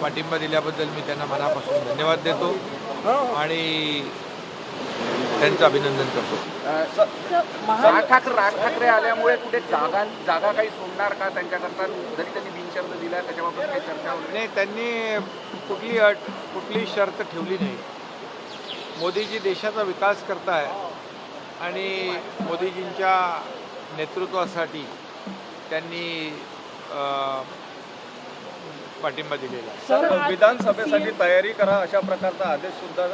पाठिंबा दिल्याबद्दल मी त्यांना मनापासून धन्यवाद देतो आणि त्यांचं अभिनंदन करतो. राज ठाकरे आल्यामुळे कुठे जागा काही सोडणार का त्यांच्याकरता, जरी त्यांनी बिनशर्त दिला त्याच्याबाबत काही चर्चा होती? नाही, त्यांनी कुठली अट कुठली शर्त ठेवली नाही. मोदीजी देशाचा विकास करताय आणि मोदीजींच्या नेतृत्वासाठी त्यांनी पाठिंबा दिलेला आहे. विधानसभेसाठी तयारी करा अशा प्रकारचा आदेश सुद्धा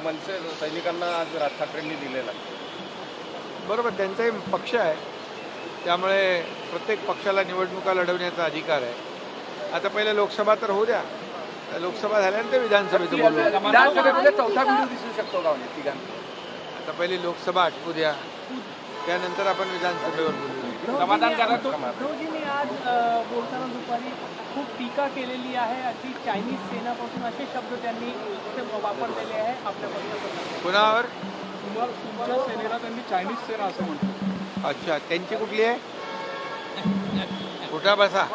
मनसे सैनिकांना आज राज ठाकरेंनी दिलेला आहे. बरोबर, त्यांचाही पक्ष आहे, त्यामुळे प्रत्येक पक्षाला निवडणुका लढवण्याचा अधिकार आहे. आता पहिले लोकसभा तर होऊ द्या, लोकसभा झाल्यानंतर विधानसभेचं बोलू. विधानसभेमध्ये चौथा बिंदू दिसू शकतो का तिघांना? आता पहिली लोकसभा आटपू द्या, त्यानंतर आपण विधानसभेवर बोलू. उद्धवजींनी आज बोलताना दुपारी खूप टीका केलेली आहे. अशी चायनीज सेनापासून असे शब्द त्यांनी वापरलेले आहे आपल्या पक्षाकडून. कुणावर? तुमच्या सेनेला त्यांनी चायनीज सेना असं म्हणतो. अच्छा, त्यांची कुठली आहे? कुठं बसा.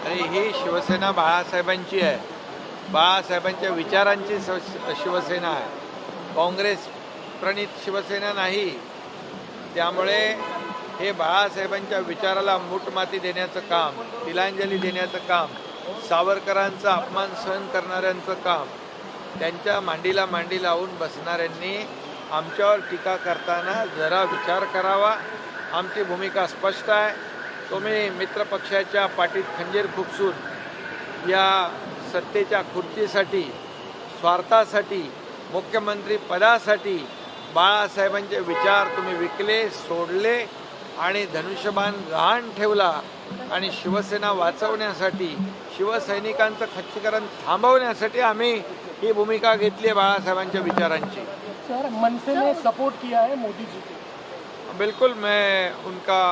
अरे ही शिवसेना बाळासाहेबांची आहे, बाळासाहेबांच्या विचारांची शिवसेना आहे, काँग्रेस प्रणित शिवसेना नाही. त्यामुळे हे बाळासाहेबांच्या विचाराला मूठमाती देण्याचं काम, तिलांजली देण्याचं काम, सावरकरांचा अपमान सहन करणाऱ्यांचं काम, त्यांच्या मांडीला मांडी लावून बसणाऱ्यांनी आमच्यावर टीका करताना जरा विचार करावा. आमची भूमिका स्पष्ट आहे. तुम्ही मित्रपक्षाच्या पाठीत खंजीर खुपसून या सत्तेच्या खुर्चीसाठी, स्वार्थासाठी, मुख्यमंत्री पदासाठी बाळासाहेबांचे विचार तुम्ही विकले, सोडले आणि धनुष्यबाण गहाण ठेवला आणि शिवसेना वाचवण्यासाठी, शिवसैनिकांचं खच्चीकरण थांबवण्यासाठी आम्ही ही भूमिका घेतली आहे बाळासाहेबांच्या विचारांची. सर, मनसे ने सपोर्ट किया है मोदी जी को. बिल्कुल, मैं उनका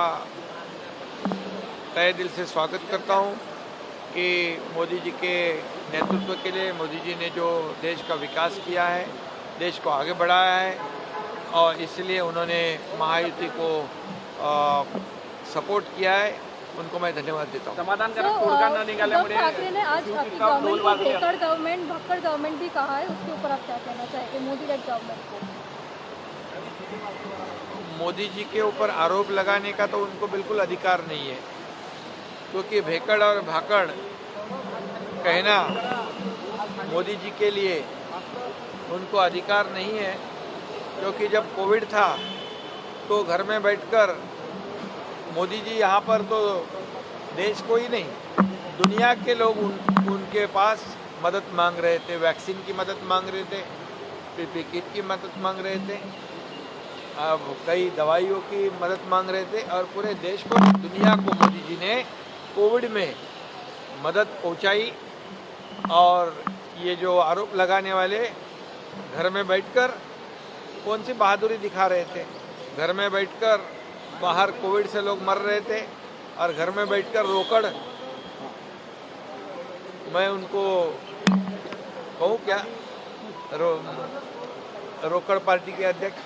तहे दिल से स्वागत करता हूं कि मोदी जी के नेतृत्व के लिए मोदी जी ने जो देश का विकास किया है, देश को आगे बढ़ाया है और इसलिए उन्होंने महायुति को सपोर्ट किया है. उनको मैं धन्यवाद देता हूँ. समाधानकारक तोडगा न निघाल्यामुळे ठाकरे ने आज आपकी गवर्नमेंट को भक्कड़ गवर्नमेंट भी कहा है, उसके ऊपर आप क्या कहना चाहेंगे मोदी लेड गवर्नमेंट को? मोदी जी के ऊपर आरोप लगाने का तो उनको बिल्कुल अधिकार नहीं है, क्योंकि भेकड़ और भाकड़ कहना मोदी जी के लिए उनको अधिकार नहीं है. क्योंकि जब कोविड था तो घर में बैठकर मोदी जी यहाँ पर तो देश को ही नहीं, दुनिया के लोग उनके पास मदद मांग रहे थे, वैक्सीन की मदद मांग रहे थे, पीपी किट की मदद मांग रहे थे, अब कई दवाइयों की मदद मांग रहे थे और पूरे देश को, दुनिया को मोदी जी ने कोविड में मदद पहुंचाई. और ये जो आरोप लगाने वाले घर में बैठकर कौन सी बहादुरी दिखा रहे थे, घर में बैठकर बाहर कोविड से लोग मर रहे थे और घर में बैठकर रोकड़, मैं उनको कहूँ क्या, रोकड़ पार्टी के अध्यक्ष,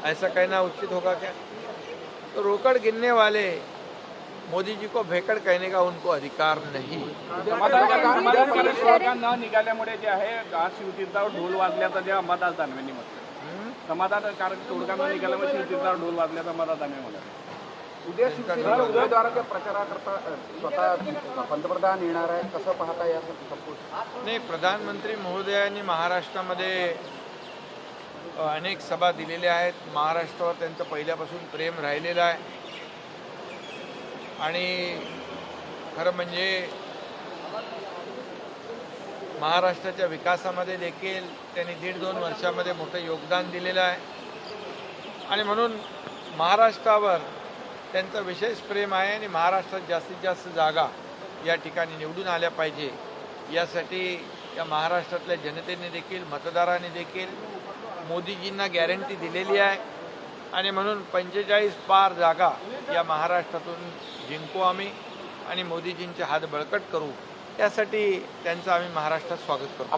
ऐसा कहना उचित होगा क्या? तो रोकड़ गिनने वाले मोदी जी को भेकड़ कहने का उनको अधिकार नहीं. समाधानकारक न निघाल्यामुळे जे आहे आज शिवतीर्थावर ढोल वाजल्याचा जे अंबादास दानवेंनी म्हटलं, समाधानकारक तोडगा न निघाल्यामुळे शिवतीर्थावर ढोल वाजल्याचा अंबादास दानवे म्हणाले. उद्या शिवसेनेच्या उमेदवाराच्या प्रचाराकरता स्वतः पंतप्रधान येणार आहे, कसं पाहता या संपूर्ण? नाही, प्रधानमंत्री महोदयांनी महाराष्ट्रामध्ये अनेक सभा दिलेल्या आहेत. महाराष्ट्रावर त्यांचं पहिल्यापासून प्रेम राहिलेलं आहे आणि खरं म्हणजे महाराष्ट्राच्या विकासामध्ये देखील त्यांनी 1.5-2 वर्षामध्ये मोठं योगदान दिलेलं आहे आणि म्हणून महाराष्ट्रावर त्यांचं विशेष प्रेम आहे आणि महाराष्ट्रात जास्तीत जास्त जागा या ठिकाणी निवडून आल्या पाहिजे यासाठी या महाराष्ट्रातल्या जनतेने देखील, मतदारांनी देखील मोदीजींना गॅरंटी दिलेली आहे आणि म्हणून 45 पार जागा या महाराष्ट्रातून जिंकू आम्ही आणि मोदीजींचे हात बळकट करू, यासाठी त्यांचं आम्ही महाराष्ट्रात स्वागत करतो.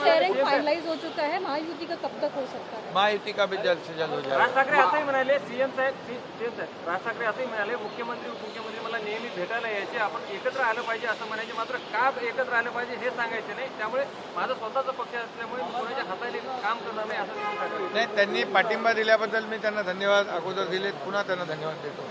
शेयरिंग फाइनलाइज हो चुका है, महायुति का कब तक हो सकता है? महायुति का भी जल्द से जल्द हो जाएगा. राज ठाकरे असंही म्हणाले, सीएम साहेब राज ठाकरे असंही म्हणाले, मुख्यमंत्री उपमुख्यमंत्री मला आम्हाला नेहमी भेटायला यायचे, आपण एकत्र आलं पाहिजे असं म्हणायचे, मात्र का एकत्र आलं पाहिजे हे सांगायचे नाही. त्यामुळे माझा स्वतःचा पक्ष असल्यामुळे मी कोणाच्या हाताने काम करणार नाही असं मी सांगितलं. नाही, त्यांनी पाठिंबा दिल्याबद्दल मी त्यांना धन्यवाद अगोदर दिलेत, पुन्हा त्यांना धन्यवाद देतो.